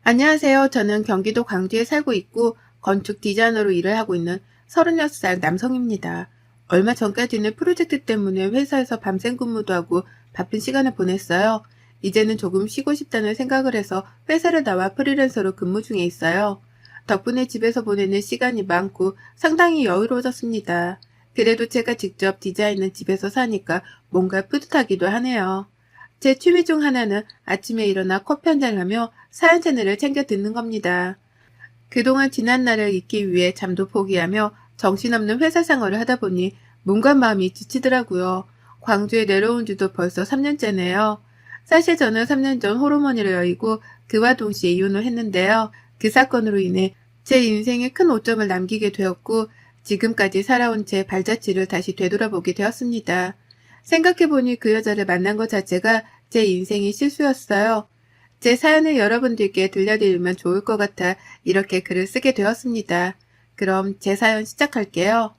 안녕하세요. 저는 경기도 광주에 살고 있고 건축 디자이너로 일을 하고 있는 36살 남성입니다. 얼마 전까지는 프로젝트 때문에 회사에서 밤샘 근무도 하고 바쁜 시간을 보냈어요. 이제는 조금 쉬고 싶다는 생각을 해서 회사를 나와 프리랜서로 근무 중에 있어요. 덕분에 집에서 보내는 시간이 많고 상당히 여유로워졌습니다. 그래도 제가 직접 디자인은 집에서 사니까 뭔가 뿌듯하기도 하네요. 제 취미 중 하나는 아침에 일어나 커피 한잔 하며 사연 채널을 챙겨 듣는 겁니다. 그동안 지난 날을 잊기 위해 잠도 포기하며 정신없는 회사 생활을 하다 보니 몸과 마음이 지치더라고요. 광주에 내려온 지도 벌써 3년째네요. 사실 저는 3년 전 호르몬이를 여의고 그와 동시에 이혼을 했는데요. 그 사건으로 인해 제 인생에 큰 오점을 남기게 되었고 지금까지 살아온 제 발자취를 다시 되돌아보게 되었습니다. 생각해보니 그 여자를 만난 것 자체가 제 인생의 실수였어요. 제 사연을 여러분들께 들려드리면 좋을 것 같아 이렇게 글을 쓰게 되었습니다. 그럼 제 사연 시작할게요.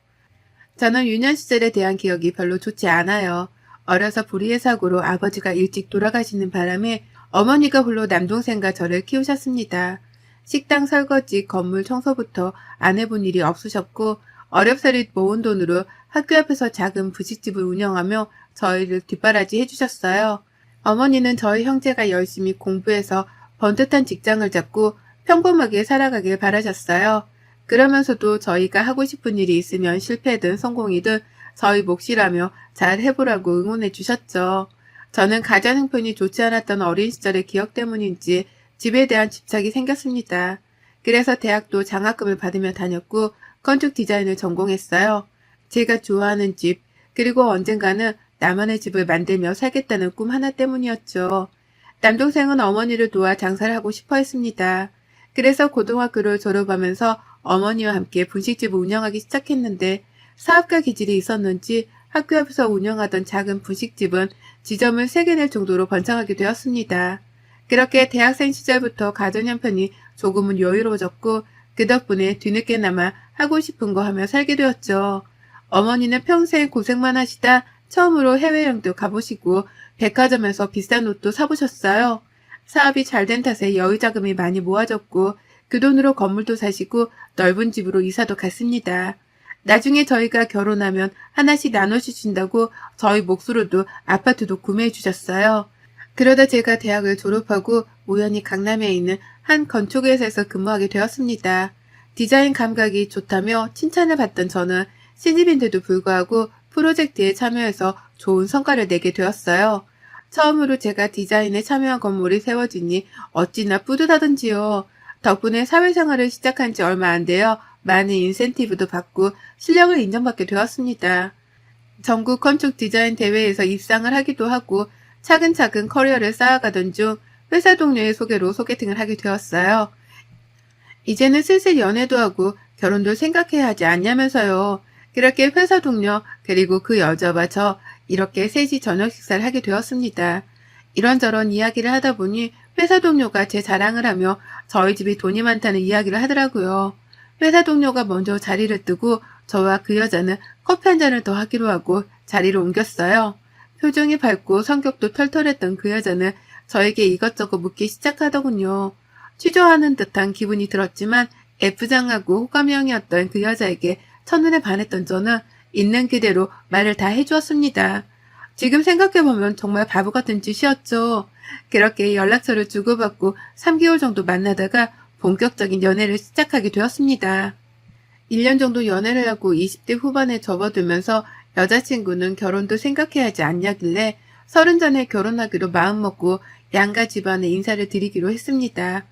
저는 유년 시절에 대한 기억이 별로 좋지 않아요. 어려서 불의의 사고로 아버지가 일찍 돌아가시는 바람에 어머니가 홀로 남동생과 저를 키우셨습니다. 식당 설거지, 건물 청소부터 안 해본 일이 없으셨고 어렵사리 모은 돈으로 학교 앞에서 작은 부식집을 운영하며 저희를 뒷바라지 해주셨어요. 어머니는 저희 형제가 열심히 공부해서 번듯한 직장을 잡고 평범하게 살아가길 바라셨어요. 그러면서도 저희가 하고 싶은 일이 있으면 실패든 성공이든 저희 몫이라며 잘 해보라고 응원해 주셨죠. 저는 가장 형편이 좋지 않았던 어린 시절의 기억 때문인지 집에 대한 집착이 생겼습니다. 그래서 대학도 장학금을 받으며 다녔고 건축 디자인을 전공했어요. 제가 좋아하는 집, 그리고 언젠가는 나만의 집을 만들며 살겠다는 꿈 하나 때문이었죠. 남동생은 어머니를 도와 장사를 하고 싶어 했습니다. 그래서 고등학교를 졸업하면서 어머니와 함께 분식집을 운영하기 시작했는데 사업가 기질이 있었는지 학교 앞에서 운영하던 작은 분식집은 지점을 3개 낼 정도로 번창하게 되었습니다. 그렇게 대학생 시절부터 가정 형편이 조금은 여유로워졌고 그 덕분에 뒤늦게나마 하고 싶은 거 하며 살게 되었죠. 어머니는 평생 고생만 하시다 처음으로 해외여행도 가보시고 백화점에서 비싼 옷도 사보셨어요. 사업이 잘 된 탓에 여유자금이 많이 모아졌고 그 돈으로 건물도 사시고 넓은 집으로 이사도 갔습니다. 나중에 저희가 결혼하면 하나씩 나눠주신다고 저희 몫으로도 아파트도 구매해 주셨어요. 그러다 제가 대학을 졸업하고 우연히 강남에 있는 한 건축회사에서 근무하게 되었습니다. 디자인 감각이 좋다며 칭찬을 받던 저는 신입인데도 불구하고 프로젝트에 참여해서 좋은 성과를 내게 되었어요. 처음으로 제가 디자인에 참여한 건물이 세워지니 어찌나 뿌듯하던지요. 덕분에 사회생활을 시작한 지 얼마 안 되어 많은 인센티브도 받고 실력을 인정받게 되었습니다. 전국 건축 디자인 대회에서 입상을 하기도 하고 차근차근 커리어를 쌓아가던 중 회사 동료의 소개로 소개팅을 하게 되었어요. 이제는 슬슬 연애도 하고 결혼도 생각해야 하지 않냐면서요. 그렇게 회사 동료 그리고 그 여자와 저 이렇게 셋이 저녁 식사를 하게 되었습니다. 이런저런 이야기를 하다 보니 회사 동료가 제 자랑을 하며 저희 집이 돈이 많다는 이야기를 하더라고요. 회사 동료가 먼저 자리를 뜨고 저와 그 여자는 커피 한 잔을 더 하기로 하고 자리를 옮겼어요. 표정이 밝고 성격도 털털했던 그 여자는 저에게 이것저것 묻기 시작하더군요. 취조하는 듯한 기분이 들었지만 애프장하고 호감형이었던 그 여자에게 첫눈에 반했던 저는 있는 그대로 말을 다 해주었습니다. 지금 생각해보면 정말 바보 같은 짓이었죠. 그렇게 연락처를 주고받고 3개월 정도 만나다가 본격적인 연애를 시작하게 되었습니다. 1년 정도 연애를 하고 20대 후반에 접어들면서 여자친구는 결혼도 생각해야 하지 않냐길래 30 전에 결혼하기로 마음먹고 양가 집안에 인사를 드리기로 했습니다.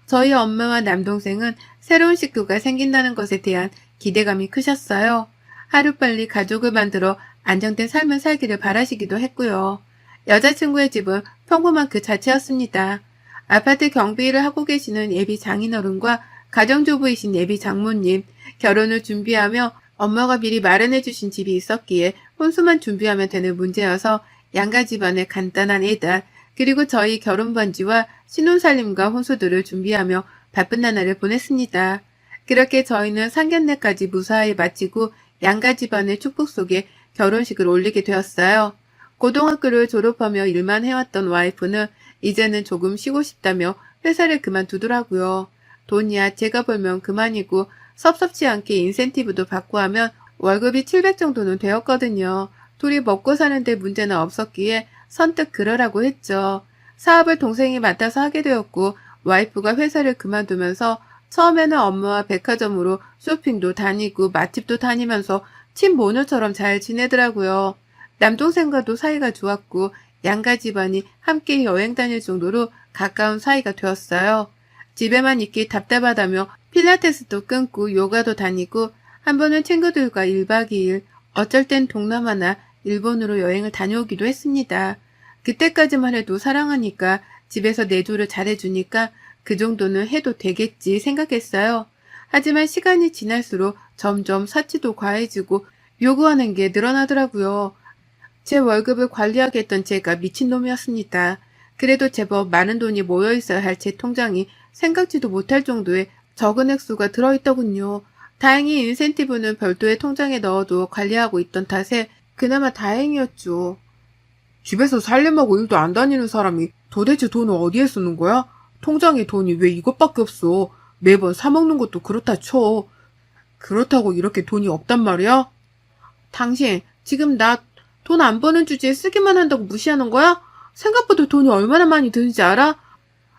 저희 엄마와 남동생은 새로운 식구가 생긴다는 것에 대한 기대감이 크셨어요. 하루빨리 가족을 만들어 안정된 삶을 살기를 바라시기도 했고요. 여자친구의 집은 평범한 그 자체였습니다. 아파트 경비 일을 하고 계시는 예비 장인어른과 가정주부이신 예비 장모님, 결혼을 준비하며 엄마가 미리 마련해 주신 집이 있었기에 혼수만 준비하면 되는 문제여서 양가 집안의 간단한 예단, 그리고 저희 결혼 반지와 신혼살림과 혼수들을 준비하며 바쁜 나날을 보냈습니다. 그렇게 저희는 상견례까지 무사히 마치고 양가 집안의 축복 속에 결혼식을 올리게 되었어요. 고등학교를 졸업하며 일만 해왔던 와이프는 이제는 조금 쉬고 싶다며 회사를 그만두더라고요. 돈이야 제가 벌면 그만이고 섭섭지 않게 인센티브도 받고 하면 월급이 700 정도는 되었거든요. 둘이 먹고 사는데 문제는 없었기에 선뜻 그러라고 했죠. 사업을 동생이 맡아서 하게 되었고 와이프가 회사를 그만두면서 처음에는 엄마와 백화점으로 쇼핑도 다니고 맛집도 다니면서 친모녀처럼 잘 지내더라고요. 남동생과도 사이가 좋았고 양가 집안이 함께 여행 다닐 정도로 가까운 사이가 되었어요. 집에만 있기 답답하다며 필라테스도 끊고 요가도 다니고 한 번은 친구들과 1박 2일, 어쩔 땐 동남아나 일본으로 여행을 다녀오기도 했습니다. 그때까지만 해도 사랑하니까 집에서 내조를 잘해주니까 그 정도는 해도 되겠지 생각했어요. 하지만 시간이 지날수록 점점 사치도 과해지고 요구하는 게 늘어나더라고요. 제 월급을 관리하게 했던 제가 미친놈이었습니다. 그래도 제법 많은 돈이 모여있어야 할 제 통장이 생각지도 못할 정도의 적은 액수가 들어있더군요. 다행히 인센티브는 별도의 통장에 넣어도 관리하고 있던 탓에 그나마 다행이었죠. 집에서 살림하고 일도 안 다니는 사람이 도대체 돈을 어디에 쓰는 거야? 통장에 돈이 왜 이것밖에 없어? 매번 사먹는 것도 그렇다 쳐. 그렇다고 이렇게 돈이 없단 말이야? 당신, 지금 나 돈 안 버는 주제에 쓰기만 한다고 무시하는 거야? 생각보다 돈이 얼마나 많이 드는지 알아?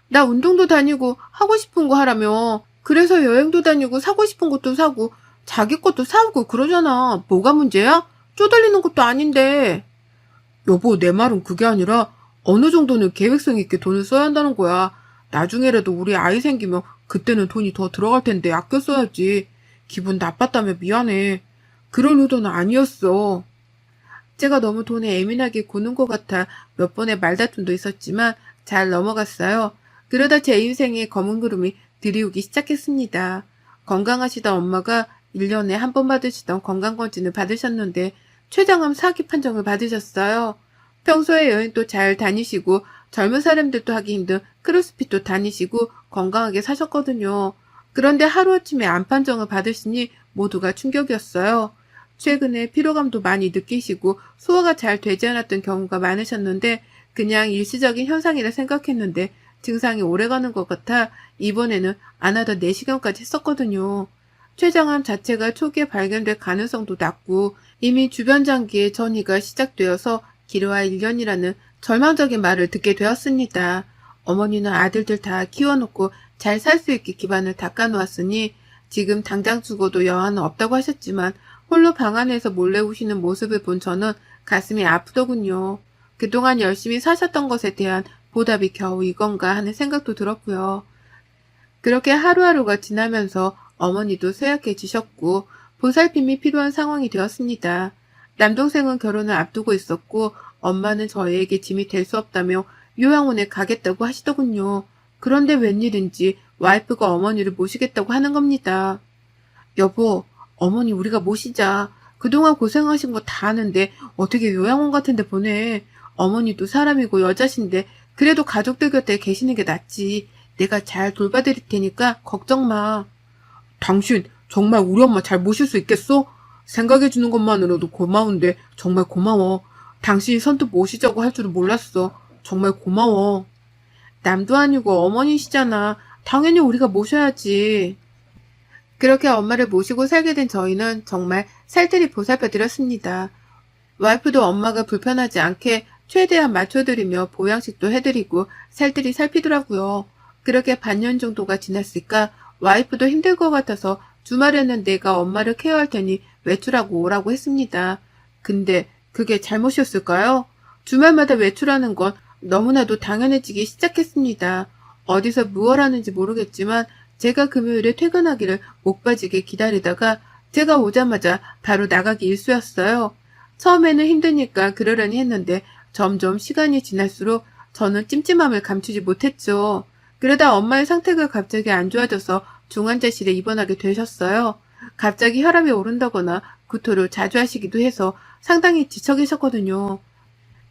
나 운동도 다니고 하고 싶은 거 하라며. 그래서 여행도 다니고 사고 싶은 것도 사고 자기 것도 사오고 그러잖아. 뭐가 문제야? 쪼달리는 것도 아닌데. 여보, 내 말은 그게 아니라 어느 정도는 계획성 있게 돈을 써야 한다는 거야. 나중에라도 우리 아이 생기면 그때는 돈이 더 들어갈 텐데 아껴 써야지. 기분 나빴다며 미안해. 그런 의도는 아니었어. 제가 너무 돈에 예민하게 구는 것 같아 몇 번의 말다툼도 있었지만 잘 넘어갔어요. 그러다 제 인생에 검은 구름이 들이오기 시작했습니다. 건강하시던 엄마가 1년에 한 번 받으시던 건강검진을 받으셨는데 췌장암 4기 판정을 받으셨어요. 평소에 여행도 잘 다니시고 젊은 사람들도 하기 힘든 크로스핏도 다니시고 건강하게 사셨거든요. 그런데 하루아침에 암 판정을 받으시니 모두가 충격이었어요. 최근에 피로감도 많이 느끼시고 소화가 잘 되지 않았던 경우가 많으셨는데 그냥 일시적인 현상이라 생각했는데 증상이 오래가는 것 같아 이번에는 안 하다 4시간까지 했었거든요. 췌장암 자체가 초기에 발견될 가능성도 낮고 이미 주변 장기에 전이가 시작되어서 길어야 1년이라는 절망적인 말을 듣게 되었습니다. 어머니는 아들들 다 키워놓고 잘 살 수 있게 기반을 닦아놓았으니 지금 당장 죽어도 여한은 없다고 하셨지만 홀로 방 안에서 몰래 우시는 모습을 본 저는 가슴이 아프더군요. 그동안 열심히 사셨던 것에 대한 보답이 겨우 이건가 하는 생각도 들었고요. 그렇게 하루하루가 지나면서 어머니도 쇠약해지셨고 보살핌이 필요한 상황이 되었습니다. 남동생은 결혼을 앞두고 있었고 엄마는 저희에게 짐이 될 수 없다며 요양원에 가겠다고 하시더군요. 그런데 웬일인지 와이프가 어머니를 모시겠다고 하는 겁니다. 여보, 어머니 우리가 모시자. 그동안 고생하신 거 다 아는데 어떻게 요양원 같은 데 보내. 어머니도 사람이고 여자신데 그래도 가족들 곁에 계시는 게 낫지. 내가 잘 돌봐드릴 테니까 걱정 마. 당신 정말 우리 엄마 잘 모실 수 있겠어? 생각해주는 것만으로도 고마운데 정말 고마워. 당신이 선뜻 모시자고 할 줄은 몰랐어. 정말 고마워. 남도 아니고 어머니시잖아. 당연히 우리가 모셔야지. 그렇게 엄마를 모시고 살게 된 저희는 정말 살뜰히 보살펴드렸습니다. 와이프도 엄마가 불편하지 않게 최대한 맞춰드리며 보양식도 해드리고 살뜰히 살피더라고요. 그렇게 반년 정도가 지났을까 와이프도 힘들 것 같아서 주말에는 내가 엄마를 케어할 테니 외출하고 오라고 했습니다. 근데 그게 잘못이었을까요? 주말마다 외출하는 건 너무나도 당연해지기 시작했습니다. 어디서 무얼 하는지 모르겠지만 제가 금요일에 퇴근하기를 목 빠지게 기다리다가 제가 오자마자 바로 나가기 일쑤였어요. 처음에는 힘드니까 그러려니 했는데 점점 시간이 지날수록 저는 찜찜함을 감추지 못했죠. 그러다 엄마의 상태가 갑자기 안 좋아져서 중환자실에 입원하게 되셨어요. 갑자기 혈압이 오른다거나 구토를 자주 하시기도 해서 상당히 지쳐 계셨거든요.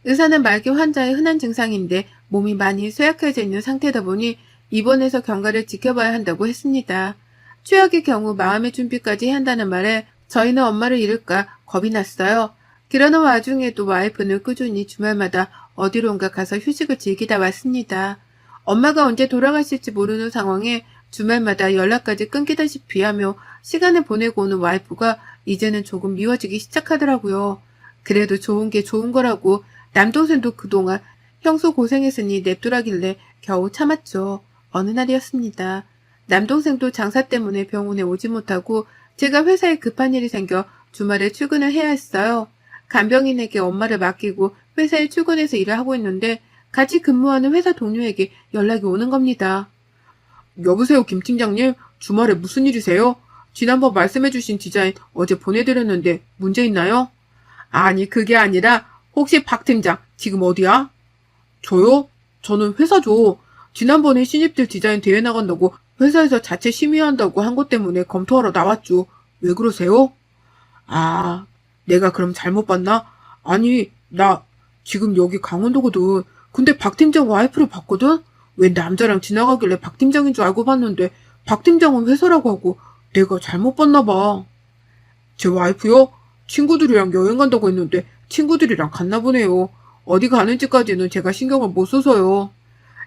의사는 말기 환자의 흔한 증상인데 몸이 많이 쇠약해져 있는 상태다 보니 입원해서 경과를 지켜봐야 한다고 했습니다. 최악의 경우 마음의 준비까지 해야 한다는 말에 저희는 엄마를 잃을까 겁이 났어요. 그러는 와중에도 와이프는 꾸준히 주말마다 어디론가 가서 휴식을 즐기다 왔습니다. 엄마가 언제 돌아가실지 모르는 상황에 주말마다 연락까지 끊기다시피 하며 시간을 보내고 오는 와이프가 이제는 조금 미워지기 시작하더라고요. 그래도 좋은 게 좋은 거라고 남동생도 그동안 형수 고생했으니 냅두라길래 겨우 참았죠. 어느 날이었습니다. 남동생도 장사 때문에 병원에 오지 못하고 제가 회사에 급한 일이 생겨 주말에 출근을 해야 했어요. 간병인에게 엄마를 맡기고 회사에 출근해서 일을 하고 있는데 같이 근무하는 회사 동료에게 연락이 오는 겁니다. 여보세요, 김 팀장님. 주말에 무슨 일이세요? 지난번 말씀해주신 디자인 어제 보내드렸는데 문제 있나요? 아니, 그게 아니라 혹시 박 팀장 지금 어디야? 저요? 저는 회사죠. 지난번에 신입들 디자인 대회 나간다고 회사에서 자체 심의한다고 한 것 때문에 검토하러 나왔죠. 왜 그러세요? 아, 내가 그럼 잘못 봤나? 아니, 나 지금 여기 강원도거든. 근데 박 팀장 와이프를 봤거든? 왜 남자랑 지나가길래 박 팀장인 줄 알고 봤는데 박 팀장은 회사라고 하고 내가 잘못 봤나 봐. 제 와이프요? 친구들이랑 여행 간다고 했는데 친구들이랑 갔나 보네요. 어디 가는지까지는 제가 신경을 못 써서요.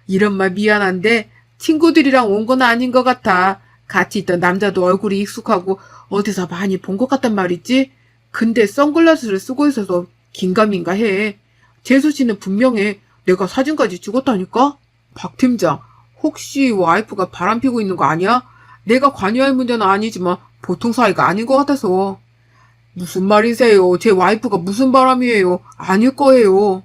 이런 말 미안한데 친구들이랑 온 건 아닌 것 같아. 같이 있던 남자도 얼굴이 익숙하고 어디서 많이 본 것 같단 말이지. 근데 선글라스를 쓰고 있어서 긴가민가 해. 재수 씨는 분명해. 내가 사진까지 찍었다니까? 박 팀장, 혹시 와이프가 바람피고 있는 거 아니야? 내가 관여할 문제는 아니지만 보통 사이가 아닌 것 같아서. 무슨 말이세요? 제 와이프가 무슨 바람이에요? 아닐 거예요.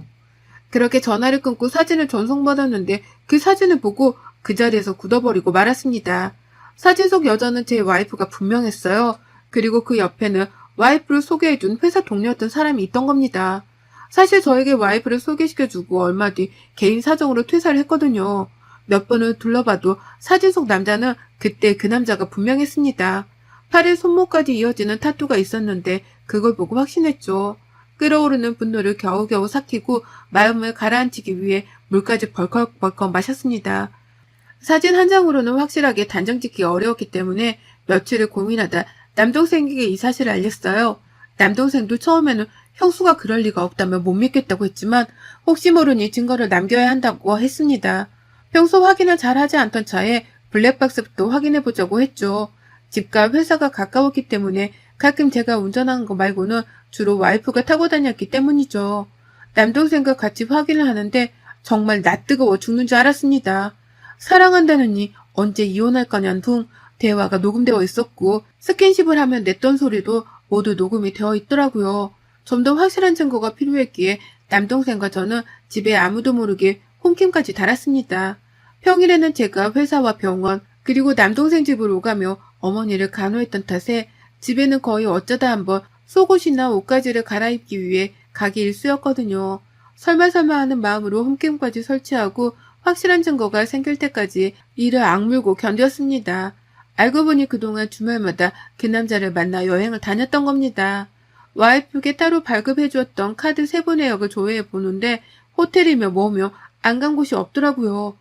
그렇게 전화를 끊고 사진을 전송받았는데 그 사진을 보고 그 자리에서 굳어버리고 말았습니다. 사진 속 여자는 제 와이프가 분명했어요. 그리고 그 옆에는 와이프를 소개해준 회사 동료였던 사람이 있던 겁니다. 사실 저에게 와이프를 소개시켜주고 얼마 뒤 개인 사정으로 퇴사를 했거든요. 몇 번을 둘러봐도 사진 속 남자는 그때 그 남자가 분명했습니다. 팔에 손목까지 이어지는 타투가 있었는데 그걸 보고 확신했죠. 끓어오르는 분노를 겨우겨우 삭히고 마음을 가라앉히기 위해 물까지 벌컥벌컥 마셨습니다. 사진 한 장으로는 확실하게 단정짓기 어려웠기 때문에 며칠을 고민하다 남동생에게 이 사실을 알렸어요. 남동생도 처음에는 형수가 그럴 리가 없다며 못 믿겠다고 했지만 혹시 모르니 증거를 남겨야 한다고 했습니다. 평소 확인을 잘 하지 않던 차에 블랙박스부터 확인해보자고 했죠. 집과 회사가 가까웠기 때문에 가끔 제가 운전하는 거 말고는 주로 와이프가 타고 다녔기 때문이죠. 남동생과 같이 확인을 하는데 정말 낯뜨거워 죽는 줄 알았습니다. 사랑한다느니 언제 이혼할 거냐는 둥 대화가 녹음되어 있었고 스킨십을 하면 냈던 소리도 모두 녹음이 되어 있더라고요. 좀 더 확실한 증거가 필요했기에 남동생과 저는 집에 아무도 모르게 홈캠까지 달았습니다. 평일에는 제가 회사와 병원 그리고 남동생 집으로 오가며 어머니를 간호했던 탓에 집에는 거의 어쩌다 한번 속옷이나 옷가지를 갈아입기 위해 가기 일쑤였거든요. 설마 하는 마음으로 홈캠까지 설치하고 확실한 증거가 생길 때까지 이를 악물고 견뎠습니다. 알고 보니 그동안 주말마다 그 남자를 만나 여행을 다녔던 겁니다. 와이프에게 따로 발급해주었던 카드 3번 내역을 조회해보는데 호텔이며 뭐며 안 간 곳이 없더라고요.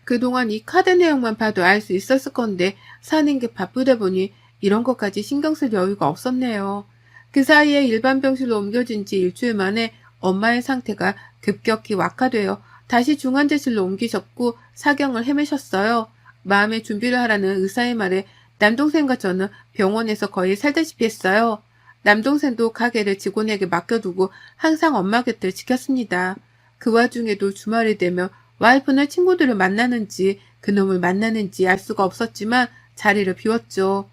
그동안 이 카드 내용만 봐도 알 수 있었을 건데 사는 게 바쁘다 보니 이런 것까지 신경 쓸 여유가 없었네요. 그 사이에 일반 병실로 옮겨진 지 일주일 만에 엄마의 상태가 급격히 악화되어 다시 중환자실로 옮기셨고 사경을 헤매셨어요. 마음의 준비를 하라는 의사의 말에 남동생과 저는 병원에서 거의 살다시피 했어요. 남동생도 가게를 직원에게 맡겨두고 항상 엄마 곁을 지켰습니다. 그 와중에도 주말이 되면 와이프는 친구들을 만나는지 그놈을 만나는지 알 수가 없었지만 자리를 비웠죠.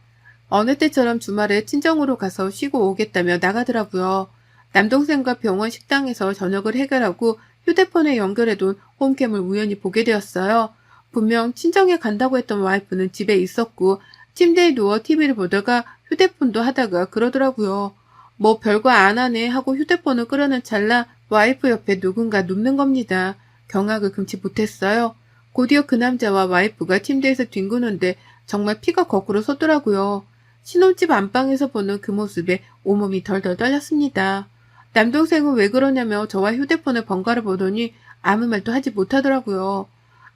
어느 때처럼 주말에 친정으로 가서 쉬고 오겠다며 나가더라고요. 남동생과 병원 식당에서 저녁을 해결하고 휴대폰에 연결해둔 홈캠을 우연히 보게 되었어요. 분명 친정에 간다고 했던 와이프는 집에 있었고 침대에 누워 TV를 보다가 휴대폰도 하다가 그러더라고요. 뭐 별거 안 하네 하고 휴대폰을 끄려는 찰나 와이프 옆에 누군가 눕는 겁니다. 경악을 금치 못했어요. 곧이어 그 남자와 와이프가 침대에서 뒹구는데 정말 피가 거꾸로 솟더라고요. 신혼집 안방에서 보는 그 모습에 온몸이 덜덜 떨렸습니다. 남동생은 왜 그러냐며 저와 휴대폰을 번갈아 보더니 아무 말도 하지 못하더라고요.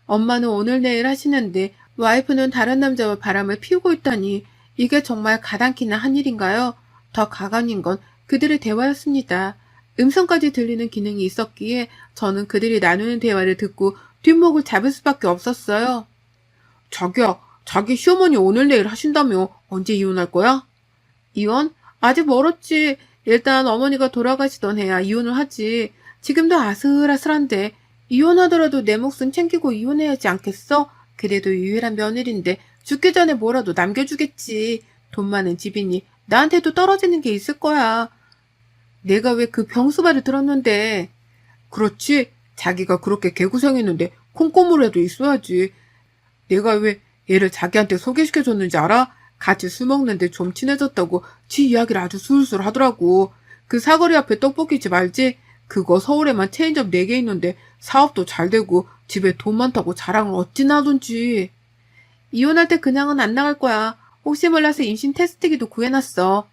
엄마는 오늘 내일 하시는데 와이프는 다른 남자와 바람을 피우고 있다니 이게 정말 가당키나 한 일인가요? 더 가관인 건 그들의 대화였습니다. 음성까지 들리는 기능이 있었기에 저는 그들이 나누는 대화를 듣고 뒷목을 잡을 수밖에 없었어요. 자기야, 자기 시어머니 오늘 내일 하신다며 언제 이혼할 거야? 이혼? 아직 멀었지. 일단 어머니가 돌아가시던 해야 이혼을 하지. 지금도 아슬아슬한데 이혼하더라도 내 몫은 챙기고 이혼해야 하지 않겠어? 그래도 유일한 며느리인데 죽기 전에 뭐라도 남겨주겠지. 돈 많은 집이니 나한테도 떨어지는 게 있을 거야. 내가 왜 그 병수발을 들었는데. 그렇지. 자기가 그렇게 개구생했는데 콩고물에도 있어야지. 내가 왜 얘를 자기한테 소개시켜줬는지 알아? 같이 술 먹는데 좀 친해졌다고 지 이야기를 아주 술술 하더라고. 그 사거리 앞에 떡볶이집 알지? 그거 서울에만 체인점 4개 있는데 사업도 잘 되고 집에 돈 많다고 자랑을 어찌나 하던지. 이혼할 때 그냥은 안 나갈 거야. 혹시 몰라서 임신 테스트기도 구해놨어.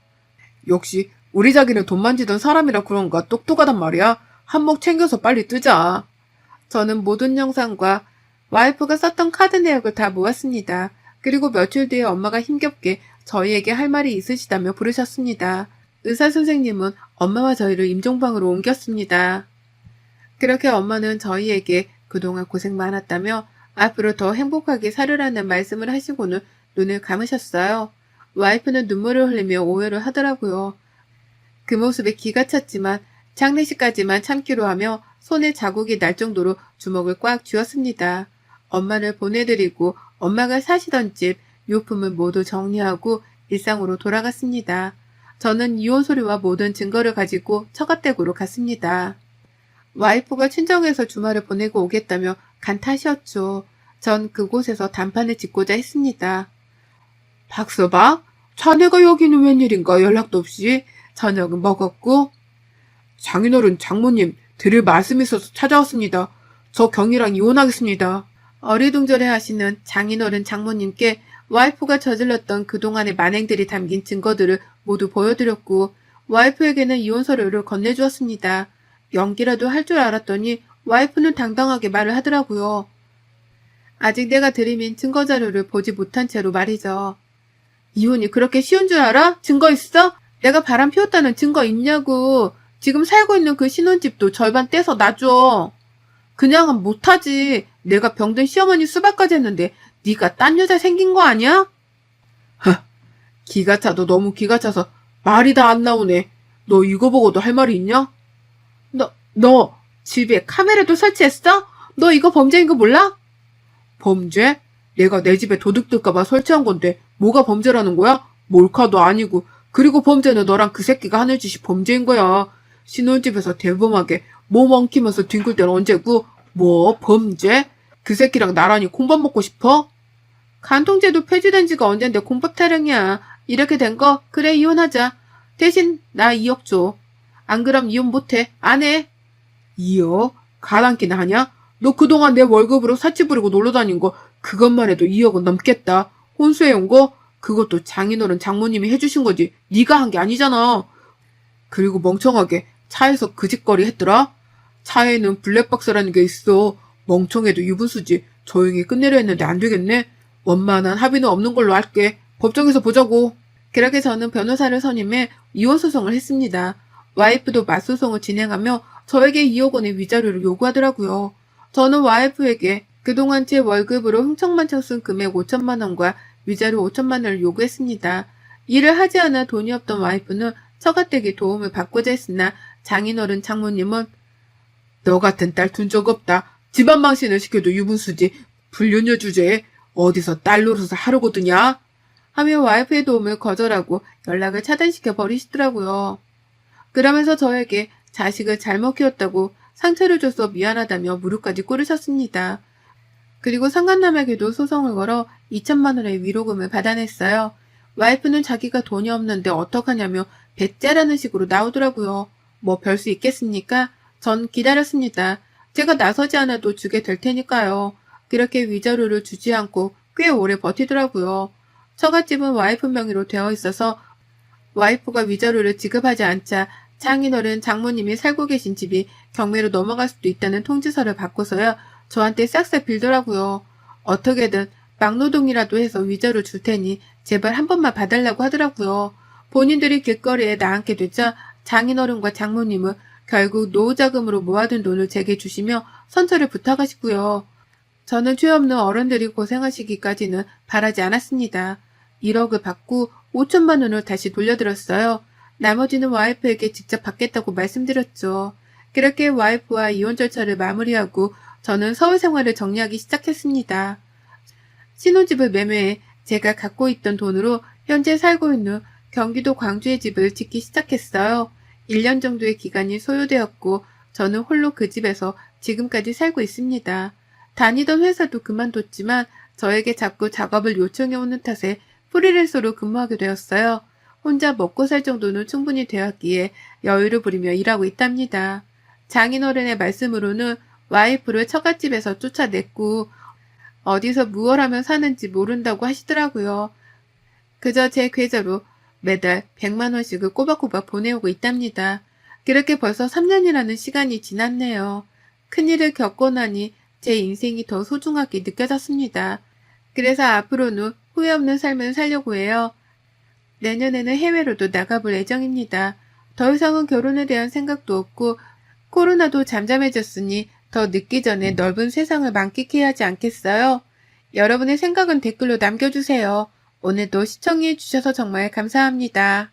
역시 우리 자기는 돈 만지던 사람이라 그런가 똑똑하단 말이야. 한몫 챙겨서 빨리 뜨자. 저는 모든 영상과 와이프가 썼던 카드 내역을 다 모았습니다. 그리고 며칠 뒤에 엄마가 힘겹게 저희에게 할 말이 있으시다며 부르셨습니다. 의사 선생님은 엄마와 저희를 임종방으로 옮겼습니다. 그렇게 엄마는 저희에게 그동안 고생 많았다며 앞으로 더 행복하게 살으라는 말씀을 하시고는 눈을 감으셨어요. 와이프는 눈물을 흘리며 오해를 하더라고요. 그 모습에 기가 찼지만 장례식까지만 참기로 하며 손에 자국이 날 정도로 주먹을 꽉 쥐었습니다. 엄마를 보내드리고 엄마가 사시던 집 요품을 모두 정리하고 일상으로 돌아갔습니다. 저는 이혼 소리와 모든 증거를 가지고 처갓댁으로 갔습니다. 와이프가 친정에서 주말을 보내고 오겠다며 간 탓이었죠. 전 그곳에서 단판을 짓고자 했습니다. 박서방, 자네가 여기는 웬일인가 연락도 없이. 저녁은 먹었고. 장인어른 장모님 드릴 말씀이 있어서 찾아왔습니다. 저 경이랑 이혼하겠습니다. 어리둥절해 하시는 장인어른 장모님께 와이프가 저질렀던 그동안의 만행들이 담긴 증거들을 모두 보여드렸고 와이프에게는 이혼 서류를 건네주었습니다. 연기라도 할 줄 알았더니 와이프는 당당하게 말을 하더라고요. 아직 내가 들이민 증거 자료를 보지 못한 채로 말이죠. 이혼이 그렇게 쉬운 줄 알아? 증거 있어? 내가 바람 피웠다는 증거 있냐고. 지금 살고 있는 그 신혼집도 절반 떼서 놔줘. 그냥은 못하지. 내가 병든 시어머니 수발까지 했는데 네가 딴 여자 생긴 거 아니야? 기가 차도 너무 기가 차서 말이 다 안 나오네. 너 이거 보고도 할 말이 있냐? 너 집에 카메라도 설치했어? 너 이거 범죄인 거 몰라? 범죄? 내가 내 집에 도둑 들까봐 설치한 건데 뭐가 범죄라는 거야? 몰카도 아니고. 그리고 범죄는 너랑 그 새끼가 하는 짓이 범죄인 거야. 신혼집에서 대범하게 몸 엉키면서 뒹굴 때는 언제고? 뭐 범죄? 그 새끼랑 나란히 콩밥 먹고 싶어? 간통죄도 폐지된 지가 언젠데 콩밥 타령이야. 이렇게 된 거 그래 이혼하자. 대신 나 2억 줘. 안 그럼 이혼 못해. 안 해. 2억? 가당키나 하냐? 너 그동안 내 월급으로 사치 부리고 놀러다닌 거 그것만 해도 2억은 넘겠다. 혼수해온 거? 그것도 장인어른 장모님이 해주신 거지. 네가 한 게 아니잖아. 그리고 멍청하게 차에서 그 짓거리 했더라? 차에는 블랙박스라는 게 있어. 멍청해도 유분수지. 조용히 끝내려 했는데 안 되겠네. 원만한 합의는 없는 걸로 할게. 법정에서 보자고. 그렇게 저는 변호사를 선임해 이혼소송을 했습니다. 와이프도 맞소송을 진행하며 저에게 2억 원의 위자료를 요구하더라고요. 저는 와이프에게 그동안 제 월급으로 흥청망청 쓴 금액 5천만 원과 위자료 5천만 원을 요구했습니다. 일을 하지 않아 돈이 없던 와이프는 처가댁의 도움을 받고자 했으나 장인어른 장모님은 너 같은 딸 둔 적 없다. 집안 망신을 시켜도 유분수지. 불륜녀 주제에 어디서 딸 노릇을 하려고 드냐? 하며 와이프의 도움을 거절하고 연락을 차단시켜 버리시더라고요. 그러면서 저에게 자식을 잘못 키웠다고 상처를 줘서 미안하다며 무릎까지 꿇으셨습니다. 그리고 상간남에게도 소송을 걸어 2천만 원의 위로금을 받아냈어요. 와이프는 자기가 돈이 없는데 어떡하냐며 배째라는 식으로 나오더라고요. 뭐 별 수 있겠습니까? 전 기다렸습니다. 제가 나서지 않아도 주게 될 테니까요. 그렇게 위자료를 주지 않고 꽤 오래 버티더라고요. 처갓집은 와이프 명의로 되어 있어서 와이프가 위자료를 지급하지 않자 장인어른 장모님이 살고 계신 집이 경매로 넘어갈 수도 있다는 통지서를 받고서야 저한테 싹싹 빌더라고요. 어떻게든 막노동이라도 해서 위자료 줄 테니 제발 한 번만 봐달라고 하더라고요. 본인들이 길거리에 나앉게 되자 장인어른과 장모님은 결국 노후자금으로 모아둔 돈을 제게 주시며 선처를 부탁하시고요. 저는 죄 없는 어른들이 고생하시기까지는 바라지 않았습니다. 1억을 받고 5천만 원을 다시 돌려드렸어요. 나머지는 와이프에게 직접 받겠다고 말씀드렸죠. 그렇게 와이프와 이혼 절차를 마무리하고 저는 서울 생활을 정리하기 시작했습니다. 신혼집을 매매해 제가 갖고 있던 돈으로 현재 살고 있는 경기도 광주의 집을 짓기 시작했어요. 1년 정도의 기간이 소요되었고 저는 홀로 그 집에서 지금까지 살고 있습니다. 다니던 회사도 그만뒀지만 저에게 자꾸 작업을 요청해 오는 탓에 프리랜서로 근무하게 되었어요. 혼자 먹고 살 정도는 충분히 되었기에 여유를 부리며 일하고 있답니다. 장인어른의 말씀으로는 와이프를 처갓집에서 쫓아냈고 어디서 무얼 하면 사는지 모른다고 하시더라고요. 그저 제 계좌로 매달 100만 원씩을 꼬박꼬박 보내오고 있답니다. 그렇게 벌써 3년이라는 시간이 지났네요. 큰일을 겪고 나니 제 인생이 더 소중하게 느껴졌습니다. 그래서 앞으로는 후회 없는 삶을 살려고 해요. 내년에는 해외로도 나가볼 예정입니다. 더 이상은 결혼에 대한 생각도 없고 코로나도 잠잠해졌으니 더 늦기 전에 넓은 세상을 만끽해야 하지 않겠어요? 여러분의 생각은 댓글로 남겨주세요. 오늘도 시청해주셔서 정말 감사합니다.